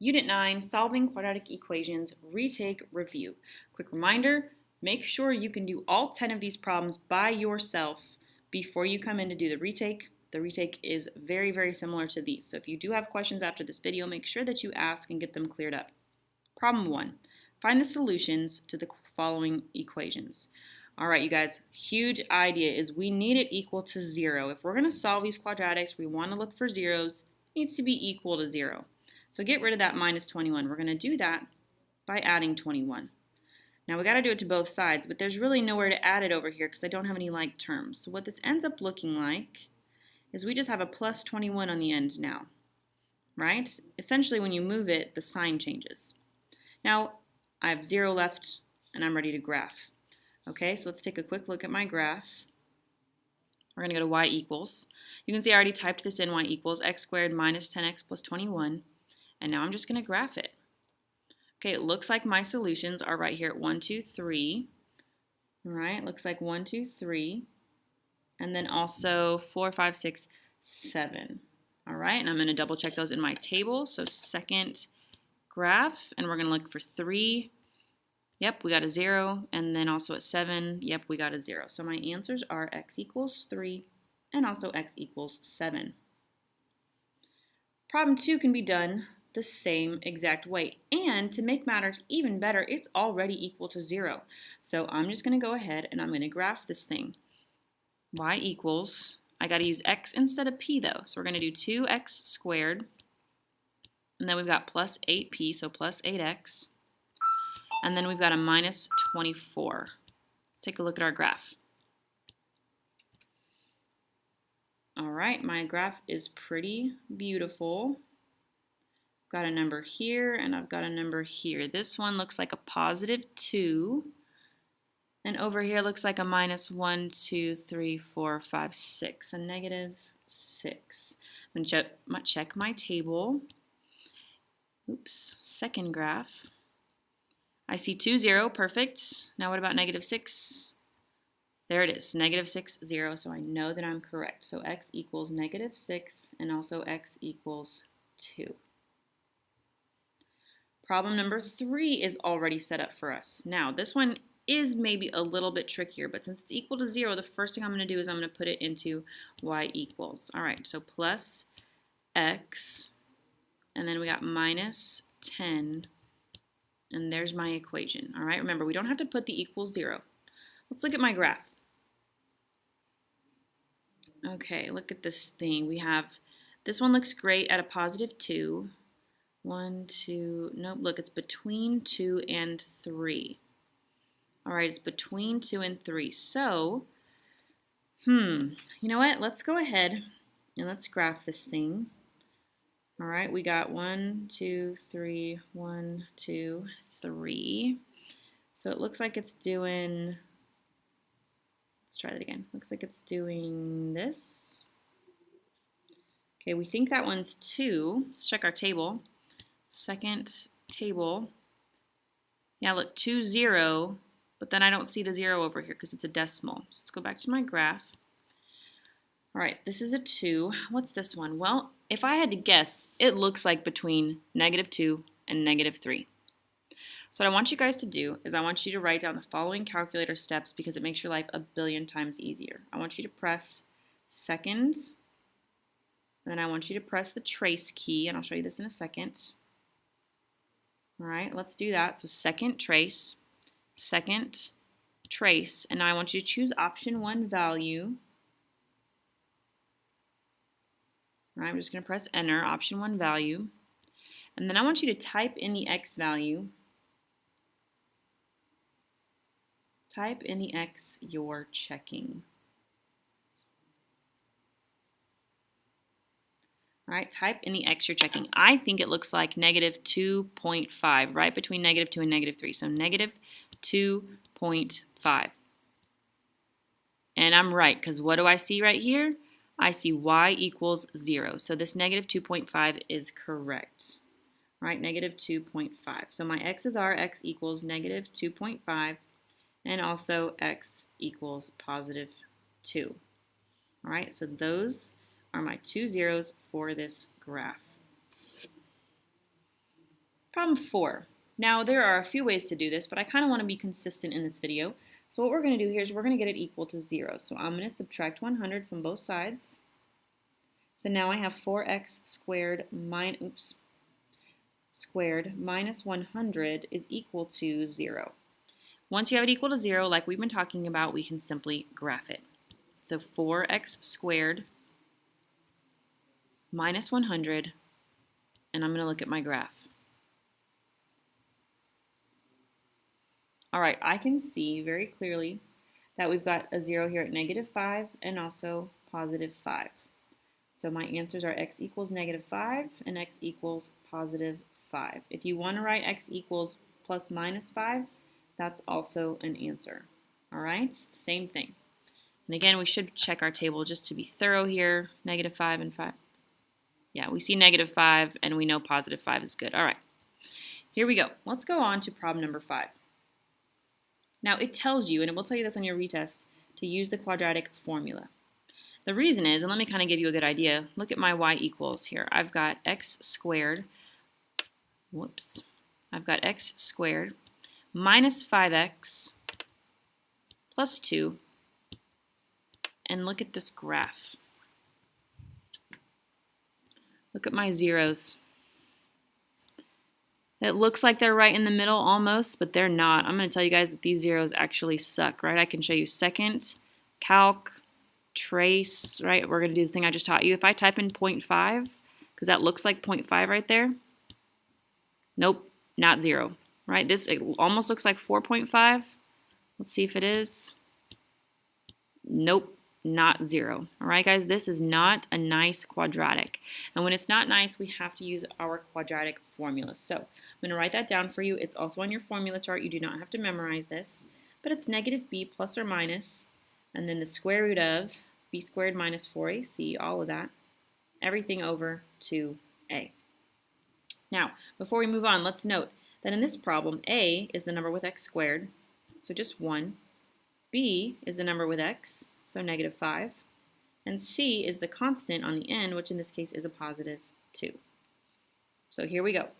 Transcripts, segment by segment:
Unit 9, Solving Quadratic Equations, Retake Review. Quick reminder, make sure you can do all 10 of these problems by yourself before you come in to do the retake. The retake is very, very similar to these. So if you do have questions after this video, make sure that you ask and get them cleared up. Problem 1, find the solutions to the following equations. All right, you guys, huge idea is we need it equal to 0. If we're going to solve these quadratics, we want to look for zeros. It needs to be equal to 0. So get rid of that minus 21. We're going to do that by adding 21. Now we got to do it to both sides, but there's really nowhere to add it over here because I don't have any like terms. So what this ends up looking like is we just have a plus 21 on the end now, right? Essentially when you move it, the sign changes. Now I have 0 left and I'm ready to graph. Okay, so let's take a quick look at my graph. We're going to go to y equals. You can see I already typed this in, y equals x squared minus 10x plus 21. And now I'm just going to graph it. Okay, it looks like my solutions are right here at 1, 2, 3. All right, looks like 1, 2, 3. And then also 4, 5, 6, 7. All right, and I'm going to double check those in my table. So second graph, and we're going to look for 3. Yep, we got a 0, and then also at 7, yep, we got a 0. So my answers are x equals 3 and also x equals 7. Problem 2 can be done the same exact way. And to make matters even better, it's already equal to 0. So I'm just going to go ahead and I'm going to graph this thing. Y equals, I got to use x instead of p though. So we're going to do 2x squared, and then we've got plus 8p, so plus 8x. And then we've got a minus 24. Let's take a look at our graph. All right, my graph is pretty beautiful. I've got a number here and I've got a number here. This one looks like a positive 2. And over here looks like a minus 1, 2, 3, 4, 5, 6. A negative 6. I'm going to check my table. Oops, second graph. I see 2, 0, perfect. Now what about negative 6? There it is, negative 6, 0, so I know that I'm correct. So x equals negative 6 and also x equals 2. Problem number 3 is already set up for us. Now this one is maybe a little bit trickier, but since it's equal to 0, the first thing I'm going to do is I'm going to put it into y equals. All right, so plus x, and then we got minus 10. And there's my equation. All right, remember, we don't have to put the equals 0. Let's look at my graph. Okay, look at this thing. We have, this one looks great at a positive 2. 1, 2, nope, look, it's between 2 and 3. All right, it's between 2 and 3. So, you know what? Let's go ahead and let's graph this thing. All right, we got 1, 2, 3, 1, 2, 3. So it looks like it's doing, let's try that again. Looks like it's doing this. Okay, we think that one's 2. Let's check our table. Second table. Yeah, look, 2, 0, but then I don't see the 0 over here because it's a decimal. So let's go back to my graph. All right, this is a 2. What's this one? Well, if I had to guess, it looks like between negative 2 and negative 3. So what I want you guys to do is I want you to write down the following calculator steps because it makes your life a billion times easier. I want you to press seconds, then I want you to press the trace key, and I'll show you this in a second. All right, let's do that. So second trace, and now I want you to choose option 1 value. All right, I'm just going to press enter, option 1 value. And then I want you to type in the x value. Type in the x you're checking. All right, type in the x you're checking. I think it looks like negative 2.5, right between negative 2 and negative 3. So negative 2.5. And I'm right, because what do I see right here? I see y equals 0. So this negative 2.5 is correct. All right, negative 2.5. So my x's are x equals negative 2.5 and also x equals positive 2. All right, so those are my two zeros for this graph. Problem 4. Now there are a few ways to do this, but I kind of want to be consistent in this video. So what we're going to do here is we're going to get it equal to 0. So I'm going to subtract 100 from both sides. So now I have 4x squared minus 100 is equal to 0. Once you have it equal to 0, like we've been talking about, we can simply graph it. So 4x squared minus 100, and I'm going to look at my graph. All right, I can see very clearly that we've got a 0 here at -5 and also +5. So my answers are x equals -5 and x equals +5. If you want to write x equals plus minus 5, that's also an answer. All right, same thing. And again, we should check our table just to be thorough here. -5 and 5. Yeah, we see -5 and we know +5 is good. All right, here we go. Let's go on to problem number 5. Now it tells you, and it will tell you this on your retest, to use the quadratic formula. The reason is, and let me kind of give you a good idea, look at my y equals here. I've got x squared, I've got x squared minus 5x plus 2, and look at this graph. Look at my zeros. It looks like they're right in the middle almost, but they're not. I'm going to tell you guys that these zeros actually suck, right? I can show you second, calc, trace, right? We're going to do the thing I just taught you. If I type in 0.5, because that looks like 0.5 right there, nope, not 0, right? This it almost looks like 4.5. Let's see if it is. Nope, not 0. All right, guys, this is not a nice quadratic. And when it's not nice, we have to use our quadratic formula. So I'm going to write that down for you. It's also on your formula chart. You do not have to memorize this, but it's -b plus or minus, and then the square root of b squared minus 4ac, all of that, everything over 2a. Now, before we move on, let's note that in this problem, a is the number with x squared, so just 1. B is the number with x, so -5. And c is the constant on the end, which in this case is a +2. So here we go.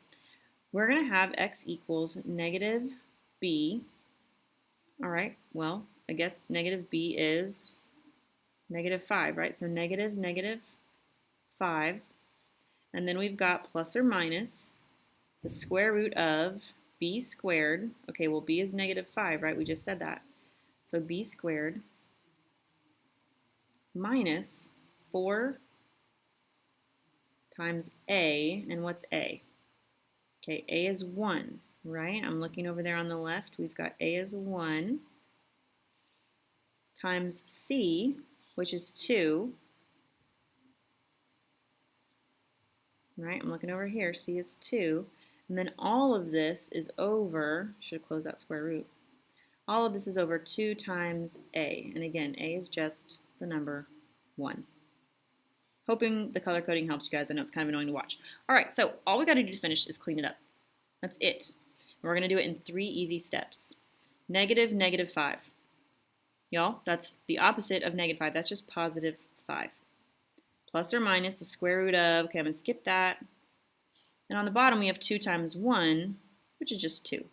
We're going to have x equals -b. All right, well, I guess -b is -5, right? So -5. And then we've got plus or minus the square root of b squared. Okay, well, b is -5, right? We just said that. So b squared minus 4 times a, and what's a? Okay, a is 1, right? I'm looking over there on the left. We've got a is 1 times c, which is 2, right? I'm looking over here. C is 2. And then all of this is over, should close out square root. All of this is over 2 times a. And again, a is just the number 1. Hoping the color coding helps you guys. I know it's kind of annoying to watch. All right, so all we got to do to finish is clean it up. That's it. And we're going to do it in 3 easy steps. -5. Y'all, that's the opposite of -5. That's just +5. Plus or minus the square root of, okay, I'm going to skip that. And on the bottom, we have 2 times 1, which is just 2.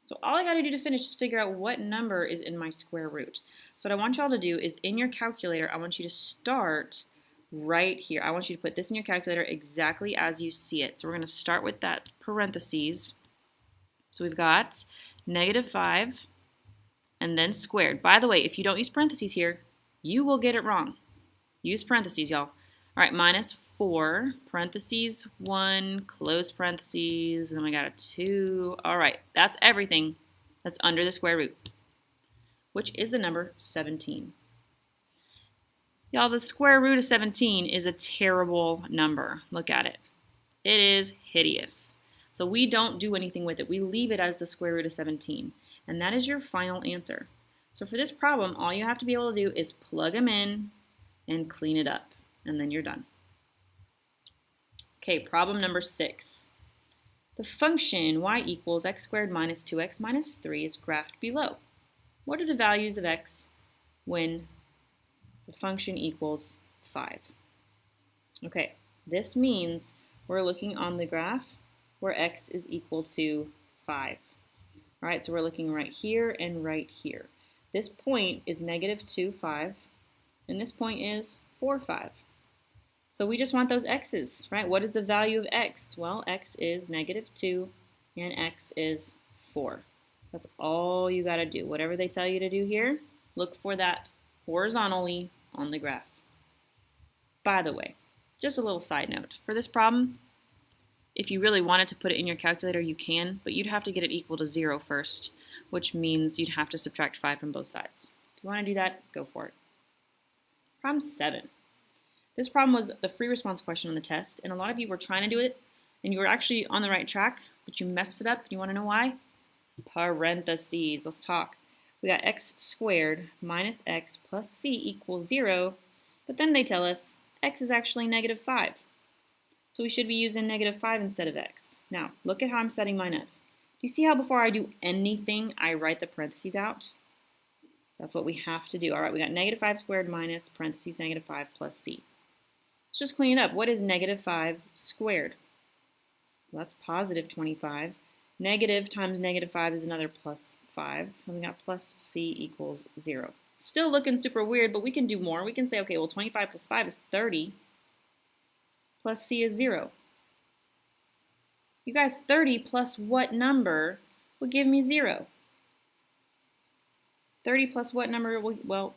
So all I got to do to finish is figure out what number is in my square root. So what I want y'all to do is in your calculator, I want you to start right here. I want you to put this in your calculator exactly as you see it. So we're going to start with that parentheses. So we've got -5 and then squared. By the way, if you don't use parentheses here, you will get it wrong. Use parentheses, y'all. All right, -4, parentheses 1, close parentheses, and then we got a 2. All right, that's everything that's under the square root, which is the number 17. Y'all, the square root of 17 is a terrible number. Look at it. It is hideous. So we don't do anything with it. We leave it as the square root of 17. And that is your final answer. So for this problem, all you have to be able to do is plug them in and clean it up. And then you're done. Okay, problem number 6. The function y equals x squared minus 2x minus 3 is graphed below. What are the values of x when the function equals 5? Okay, this means we're looking on the graph where x is equal to 5. All right, so we're looking right here and right here. This point is negative 2, 5, and this point is 4, 5. So we just want those x's, right? What is the value of x? Well, x is negative 2 and x is 4. That's all you got to do. Whatever they tell you to do here, look for that horizontally on the graph. By the way, just a little side note. For this problem, if you really wanted to put it in your calculator, you can, but you'd have to get it equal to 0 first, which means you'd have to subtract 5 from both sides. If you want to do that, go for it. Problem 7. This problem was the free response question on the test, and a lot of you were trying to do it, and you were actually on the right track, but you messed it up. You want to know why? Parentheses. Let's talk. We got x squared minus x plus c equals 0, but then they tell us x is actually negative 5. So we should be using negative 5 instead of x. Now, look at how I'm setting mine up. Do you see how before I do anything, I write the parentheses out? That's what we have to do. All right, we got negative 5 squared minus parentheses negative 5 plus c. Let's just clean it up. What is negative 5 squared? Well, that's positive 25. Negative times negative 5 is another plus 5. And we got plus c equals 0. Still looking super weird, but we can do more. We can say, okay, well, 25 plus 5 is 30. Plus c is 0. You guys, 30 plus what number would give me 0? 30 plus what number? Well,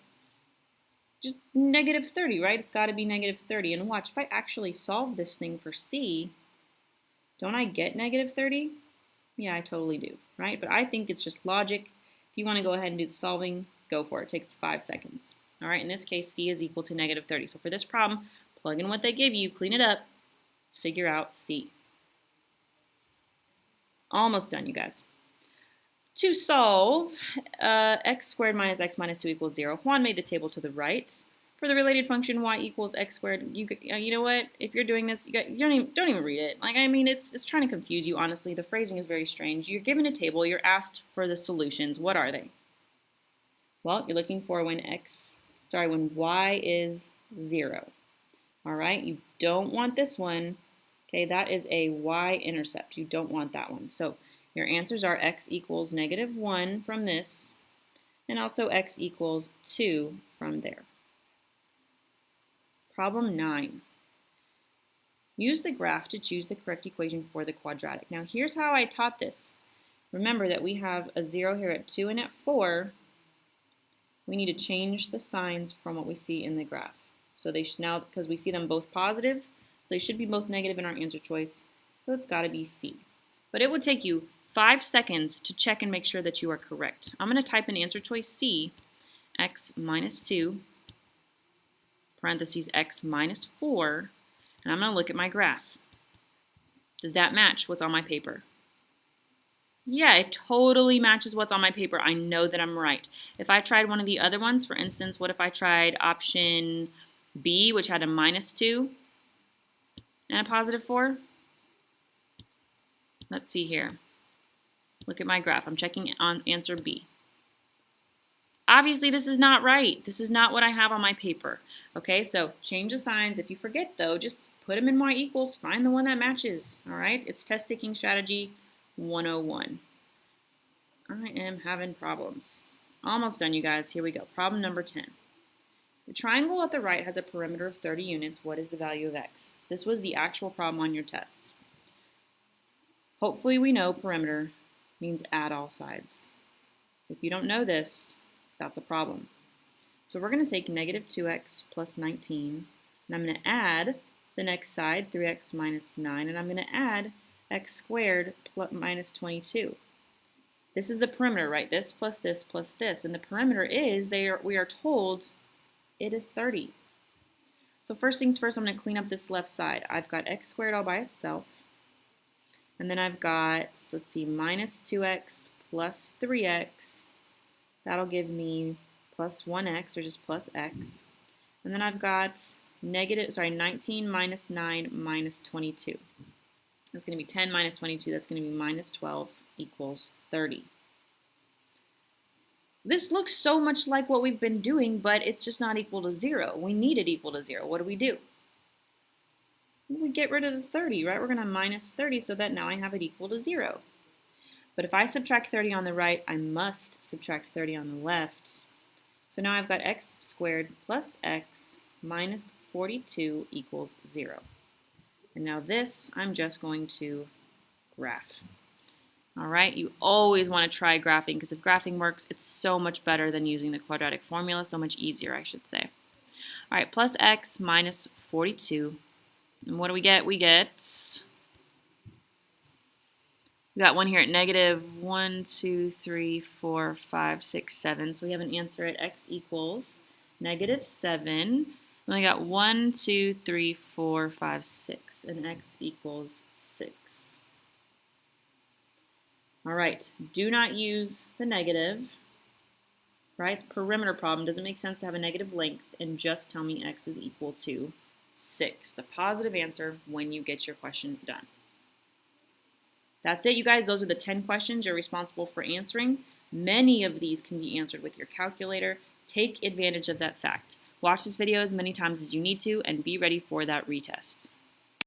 just negative 30, right? It's got to be negative 30. And watch, if I actually solve this thing for c, don't I get negative 30? Yeah, I totally do, right? But I think it's just logic. If you want to go ahead and do the solving, go for it. It takes 5 seconds. All right, in this case, c is equal to negative 30. So for this problem, plug in what they give you, clean it up, figure out c. Almost done, you guys. To solve, x squared minus x minus 2 equals 0. Juan made the table to the right. For the related function y equals x squared, you know what? If you're doing this, you don't even read it. Like, I mean, it's trying to confuse you, honestly. The phrasing is very strange. You're given a table. You're asked for the solutions. What are they? Well, you're looking for when y is 0. All right, you don't want this one. Okay, that is a y-intercept. You don't want that one. So your answers are x equals negative 1 from this, and also x equals 2 from there. Problem 9. Use the graph to choose the correct equation for the quadratic. Now here's how I taught this. Remember that we have a 0 here at 2 and at 4. We need to change the signs from what we see in the graph. So they should now, because we see them both positive, they should be both negative in our answer choice. So it's got to be C. But it would take you 5 seconds to check and make sure that you are correct. I'm going to type in answer choice C, x minus 2, parentheses x minus 4, and I'm going to look at my graph. Does that match what's on my paper? Yeah, it totally matches what's on my paper. I know that I'm right. If I tried one of the other ones, for instance, what if I tried option B, which had a minus 2 and a positive 4? Let's see here. Look at my graph. I'm checking on answer B. Obviously, this is not right. This is not what I have on my paper. Okay, so change the signs. If you forget, though, just put them in y equals. Find the one that matches. All right, it's test taking strategy 101. I am having problems. Almost done, you guys. Here we go. Problem number 10. The triangle at the right has a perimeter of 30 units. What is the value of x? This was the actual problem on your tests. Hopefully we know perimeter means add all sides. If you don't know this, that's a problem. So we're going to take negative 2x plus 19, and I'm going to add the next side, 3x minus 9, and I'm going to add x squared plus minus 22. This is the perimeter, right? This plus this plus this. And the perimeter is, we are told it is 30. So first things first, I'm going to clean up this left side. I've got x squared all by itself. And then I've got, let's see, minus 2x plus 3x. That'll give me plus 1x, or just plus x. And then I've got 19 minus 9 minus 22. That's going to be 10 minus 22. That's going to be minus 12 equals 30. This looks so much like what we've been doing, but it's just not equal to 0. We need it equal to 0. What do? We get rid of the 30, right? We're going to minus 30 so that now I have it equal to 0. But if I subtract 30 on the right, I must subtract 30 on the left. So now I've got x squared plus x minus 42 equals 0. And now this I'm just going to graph. All right, you always want to try graphing because if graphing works, it's so much better than using the quadratic formula, so much easier, I should say. All right, plus x minus 42. And what do we get? We got one here at negative 1, 2, 3, 4, 5, 6, 7. So we have an answer at x equals negative 7. And we got 1, 2, 3, 4, 5, 6. And x equals 6. All right, do not use the negative, right? It's a perimeter problem. Doesn't make sense to have a negative length and just tell me x is equal to 6. The positive answer when you get your question done. That's it, you guys. Those are the 10 questions you're responsible for answering. Many of these can be answered with your calculator. Take advantage of that fact. Watch this video as many times as you need to and be ready for that retest.